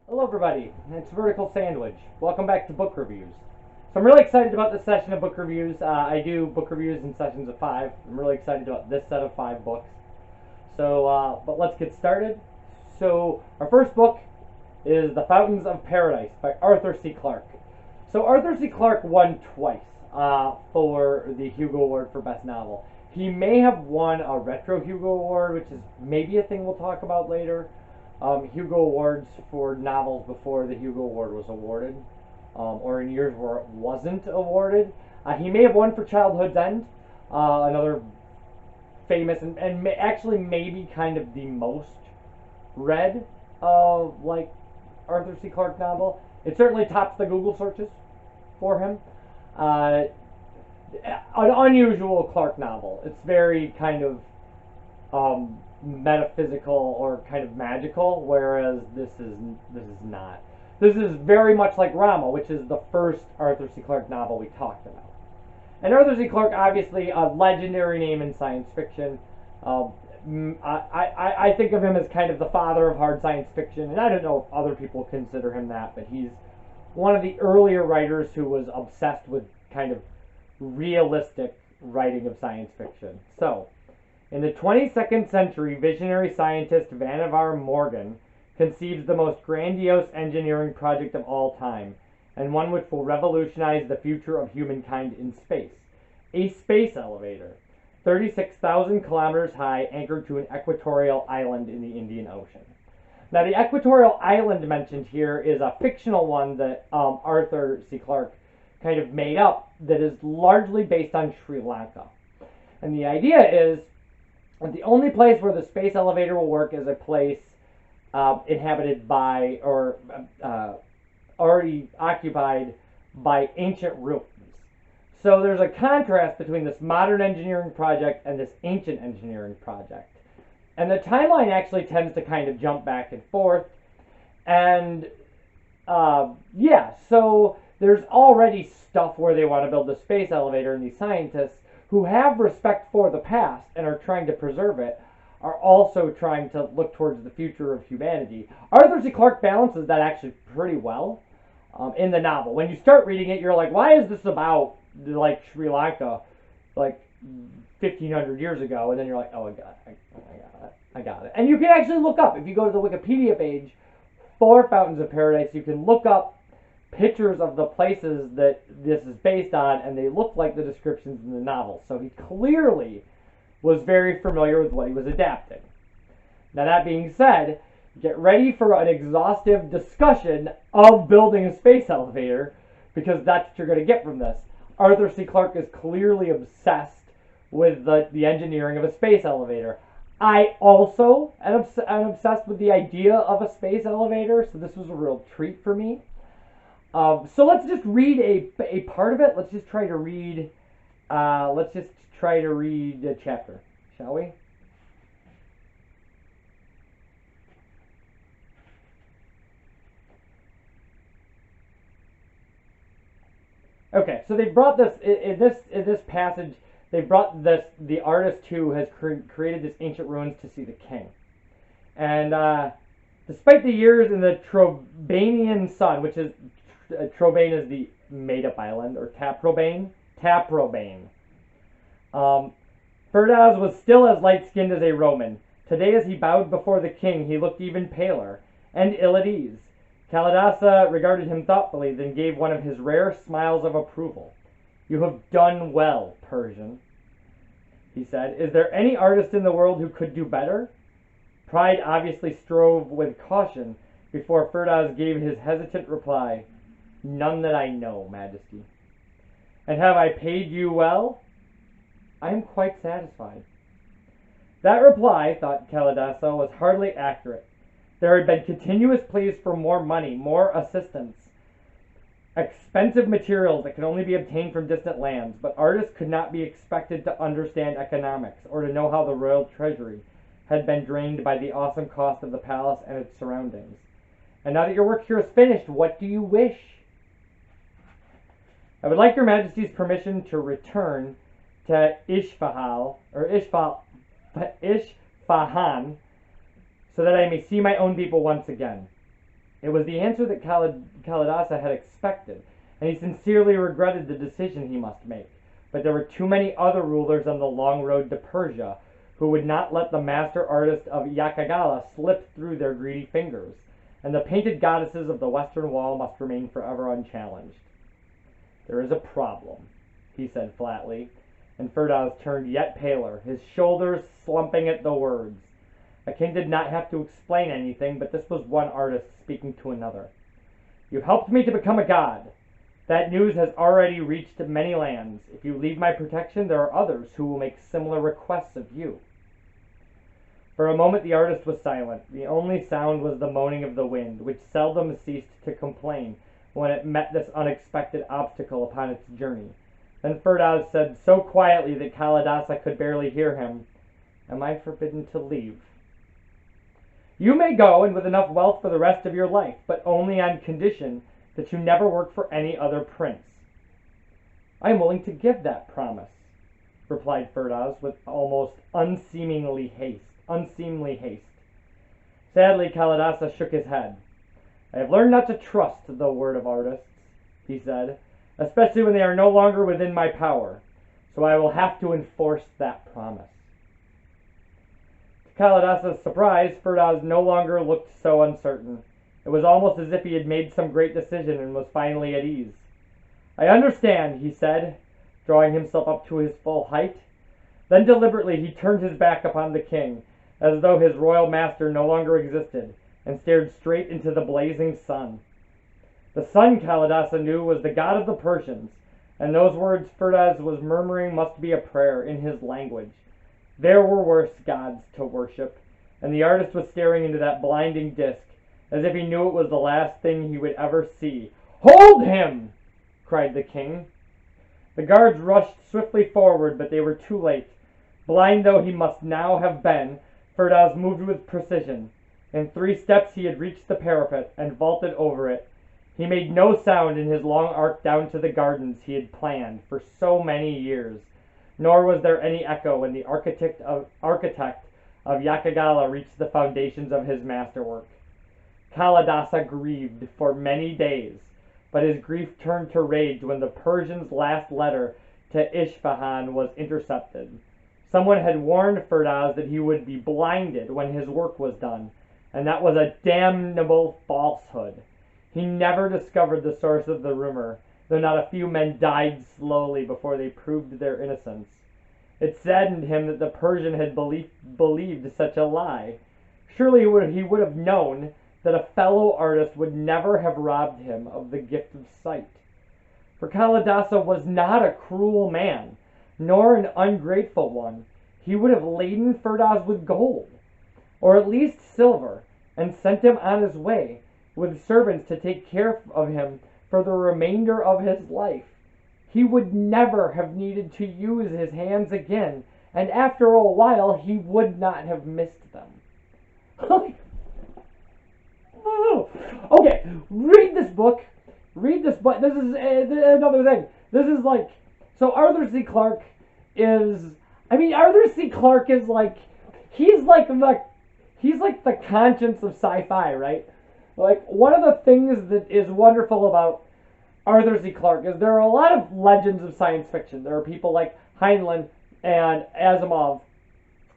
Hello everybody, it's Vertical Sandwich. Welcome back to book reviews. So I'm really excited about this session of book reviews. I do book reviews in sessions of 5. I'm really excited about this set of 5 books. But let's get started. So our first book is The Fountains of Paradise by Arthur C. Clarke. So Arthur C. Clarke won twice for the Hugo Award for Best Novel. He may have won a Retro Hugo Award, which is maybe a thing we'll talk about later. Hugo Awards for novels before the Hugo Award was awarded, or in years where it wasn't awarded. He may have won for Childhood's End, another famous and actually maybe kind of the most read like Arthur C. Clarke novel. It certainly tops the Google searches for him. An unusual Clarke novel. It's very kind of metaphysical or kind of magical, whereas this is not. This is very much like Rama, which is the first Arthur C. Clarke novel we talked about. And Arthur C. Clarke, obviously a legendary name in science fiction. I think of him as kind of the father of hard science fiction, and I don't know if other people consider him that, but he's one of the earlier writers who was obsessed with kind of realistic writing of science fiction. So, in the 22nd century, visionary scientist Vannevar Morgan conceives the most grandiose engineering project of all time, and one which will revolutionize the future of humankind in space. A space elevator, 36,000 kilometers high, anchored to an equatorial island in the Indian Ocean. Now, the equatorial island mentioned here is a fictional one that Arthur C. Clarke kind of made up that is largely based on Sri Lanka. And the idea is the only place where the space elevator will work is a place inhabited by or already occupied by ancient ruins. So there's a contrast between this modern engineering project and this ancient engineering project. And the timeline actually tends to kind of jump back and forth. And so there's already stuff where they want to build a space elevator, and these scientists who have respect for the past and are trying to preserve it are also trying to look towards the future of humanity. Arthur C. Clarke balances that actually pretty well in the novel. When you start reading it, you're like, why is this about like Sri Lanka like 1,500 years ago? And then you're like, oh, I got it. And you can actually look up, if you go to the Wikipedia page for Fountains of Paradise, you can look up pictures of the places that this is based on, and they look like the descriptions in the novel. So he clearly was very familiar with what he was adapting. Now, that being said, get ready for an exhaustive discussion of building a space elevator, because that's what you're going to get from this. Arthur C. Clarke is clearly obsessed with the engineering of a space elevator. I also am obsessed with the idea of a space elevator, so this was a real treat for me. So let's just read a part of it. Let's just try to read a chapter, shall we? Okay, so they brought this in this passage. They brought the artist who has created this ancient ruins to see the king, and despite the years in the Trobanian sun, which is Trobane is the made-up island, or Taprobane. Ferdaz was still as light-skinned as a Roman. Today, as he bowed before the king, he looked even paler, and ill at ease. Kalidasa regarded him thoughtfully, then gave one of his rare smiles of approval. "You have done well, Persian," he said. "Is there any artist in the world who could do better?" Pride obviously strove with caution before Ferdaz gave his hesitant reply. "None that I know, Majesty." "And have I paid you well?" "I am quite satisfied." That reply, thought Kalidasa, was hardly accurate. There had been continuous pleas for more money, more assistance, expensive materials that could only be obtained from distant lands, but artists could not be expected to understand economics or to know how the royal treasury had been drained by the awesome cost of the palace and its surroundings. "And now that your work here is finished, what do you wish?" "I would like your Majesty's permission to return to Isfahan, so that I may see my own people once again. It was the answer that Kalidasa had expected, and he sincerely regretted the decision he must make. But there were too many other rulers on the long road to Persia who would not let the master artist of Yakagala slip through their greedy fingers, and the painted goddesses of the western wall must remain forever unchallenged. "There is a problem," he said flatly, and Firdaus turned yet paler, his shoulders slumping at the words. A king did not have to explain anything, but this was one artist speaking to another. "You helped me to become a god. That news has already reached many lands. If you leave my protection, there are others who will make similar requests of you." For a moment the artist was silent. The only sound was the moaning of the wind, which seldom ceased to complain when it met this unexpected obstacle upon its journey. Then Firdaus said so quietly that Kalidasa could barely hear him, "Am I forbidden to leave?" "You may go, and with enough wealth for the rest of your life, but only on condition that you never work for any other prince." "I am willing to give that promise," replied Firdaus with almost unseemly haste. Sadly, Kalidasa shook his head. "I have learned not to trust the word of artists," he said, "especially when they are no longer within my power, so I will have to enforce that promise." To Kalidasa's surprise, Firdaus no longer looked so uncertain. It was almost as if he had made some great decision and was finally at ease. "I understand," he said, drawing himself up to his full height. Then deliberately he turned his back upon the king, as though his royal master no longer existed, and stared straight into the blazing sun. The sun, Kalidasa knew, was the god of the Persians, and those words Firdaus was murmuring must be a prayer in his language. There were worse gods to worship, and the artist was staring into that blinding disk, as if he knew it was the last thing he would ever see. "Hold him!" cried the king. The guards rushed swiftly forward, but they were too late. Blind though he must now have been, Firdaus moved with precision. In 3 steps he had reached the parapet, and vaulted over it. He made no sound in his long arc down to the gardens he had planned for so many years, nor was there any echo when the architect of Yakagala reached the foundations of his masterwork. Kalidasa grieved for many days, but his grief turned to rage when the Persian's last letter to Isfahan was intercepted. Someone had warned Firdaus that he would be blinded when his work was done, and that was a damnable falsehood. He never discovered the source of the rumor, though not a few men died slowly before they proved their innocence. It saddened him that the Persian had believed such a lie. Surely he would have known that a fellow artist would never have robbed him of the gift of sight. For Kalidasa was not a cruel man, nor an ungrateful one. He would have laden Firdaus with gold, or at least silver, and sent him on his way, with servants to take care of him for the remainder of his life. He would never have needed to use his hands again, and after a while he would not have missed them. Okay, read this book. This is another thing. This is like, so Arthur C. Clarke is, Arthur C. Clarke is like, he's like the conscience of sci-fi, right? Like, one of the things that is wonderful about Arthur C. Clarke is there are a lot of legends of science fiction. There are people like Heinlein and Asimov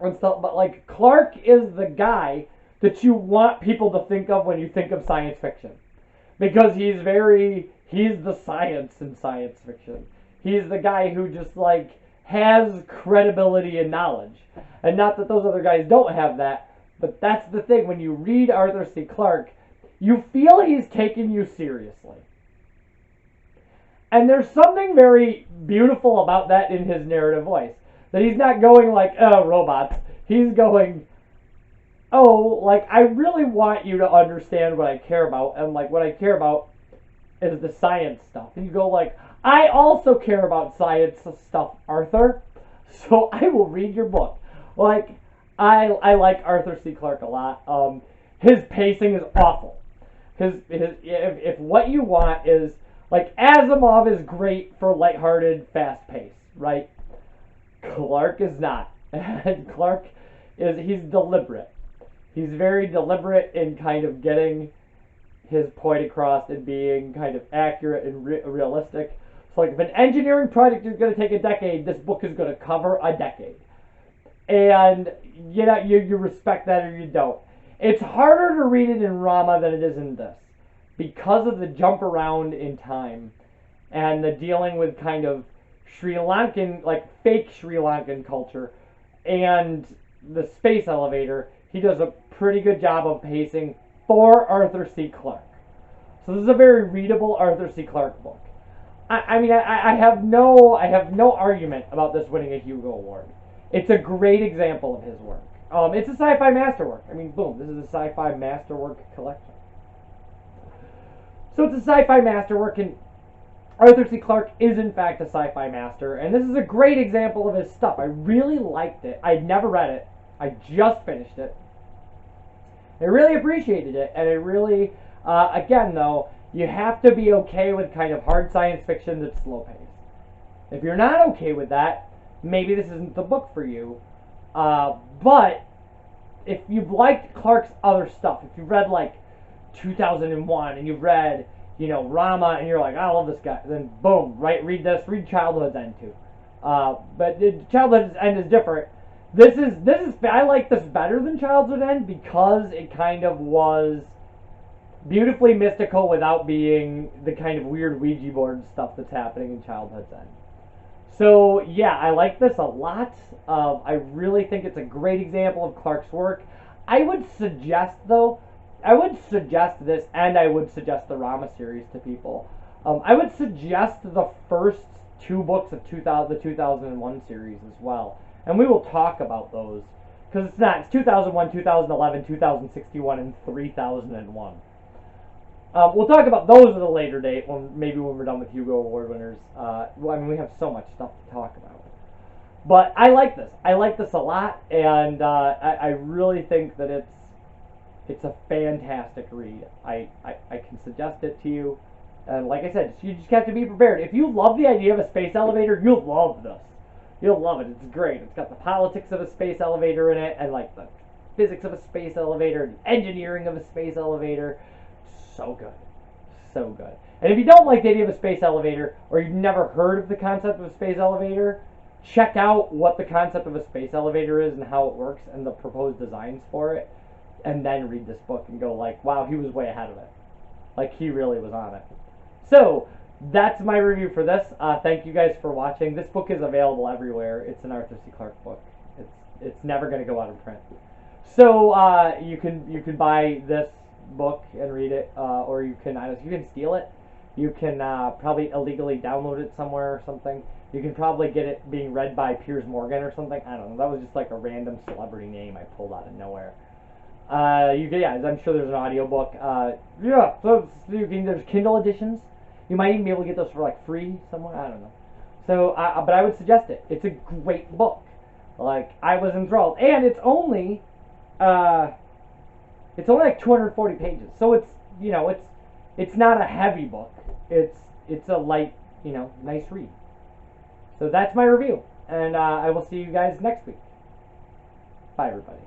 and stuff, but like Clarke is the guy that you want people to think of when you think of science fiction, because he's the science in science fiction. He's the guy who just like has credibility and knowledge, and not that those other guys don't have that, but that's the thing. When you read Arthur C. Clarke, you feel he's taking you seriously. And there's something very beautiful about that in his narrative voice. That he's not going like, oh, robots. He's going, oh, like, I really want you to understand what I care about. And, like, what I care about is the science stuff. And you go like, I also care about science stuff, Arthur. So I will read your book. Like, I like Arthur C. Clarke a lot. His pacing is awful. If what you want is, like, Asimov is great for lighthearted, fast pace, right? Clarke is not. And Clarke he's deliberate. He's very deliberate in kind of getting, his point across in being kind of accurate and realistic. So like if an engineering project is going to take a decade, this book is going to cover a decade. And you know, you respect that or you don't. It's harder to read it in Rama than it is in this because of the jump around in time and the dealing with kind of Sri Lankan, like fake Sri Lankan culture and the space elevator. He does a pretty good job of pacing for Arthur C. Clarke. So this is a very readable Arthur C. Clarke book. I mean, I have no argument about this winning a Hugo Award. It's a great example of his work. It's a sci-fi masterwork. I mean, boom, this is a sci-fi masterwork collection. So it's a sci-fi masterwork, and Arthur C. Clarke is in fact a sci-fi master, and this is a great example of his stuff. I really liked it. I'd never read it. I just finished it. I really appreciated it, and it really, again though, you have to be okay with kind of hard science fiction that's slow paced. If you're not okay with that, maybe this isn't the book for you. But if you've liked Clarke's other stuff, if you've read like 2001 and you've read, you know, Rama and you're like, I love this guy, then boom, right? Read this. Read Childhood's End too. But Childhood's End is different. This is I like this better than Childhood's End because it kind of was beautifully mystical without being the kind of weird Ouija board stuff that's happening in Childhood's End. So yeah, I like this a lot. I really think it's a great example of Clarke's work. I would suggest this, and I would suggest the Rama series to people. I would suggest the first two books of the 2001 series as well. And we will talk about those. Because it's 2001, 2011, 2061, and 3001. We'll talk about those at a later date, maybe when we're done with Hugo Award winners. Well, I mean, we have so much stuff to talk about. But I like this. I like this a lot, and I really think that it's a fantastic read. I can suggest it to you. And like I said, you just have to be prepared. If you love the idea of a space elevator, you'll love this. You'll love it. It's great. It's got the politics of a space elevator in it, and like the physics of a space elevator, and the engineering of a space elevator. So good. So good. And if you don't like the idea of a space elevator, or you've never heard of the concept of a space elevator, check out what the concept of a space elevator is and how it works and the proposed designs for it, and then read this book and go like, wow, he was way ahead of it. Like, he really was on it. So, that's my review for this. Thank you guys for watching. This book is available everywhere. It's an Arthur C. Clarke book. It's never going to go out of print. So, you can buy this book and read it, or you can steal it. You can probably illegally download it somewhere or something. You can probably get it being read by Piers Morgan or something. I don't know. That was just like a random celebrity name I pulled out of nowhere. I'm sure there's an audiobook. So there's Kindle editions. You might even be able to get those for like free somewhere. I don't know. So, but I would suggest it. It's a great book. Like, I was enthralled, and it's only like 240 pages. So it's not a heavy book. It's a light, nice read. So that's my review, and I will see you guys next week. Bye, everybody.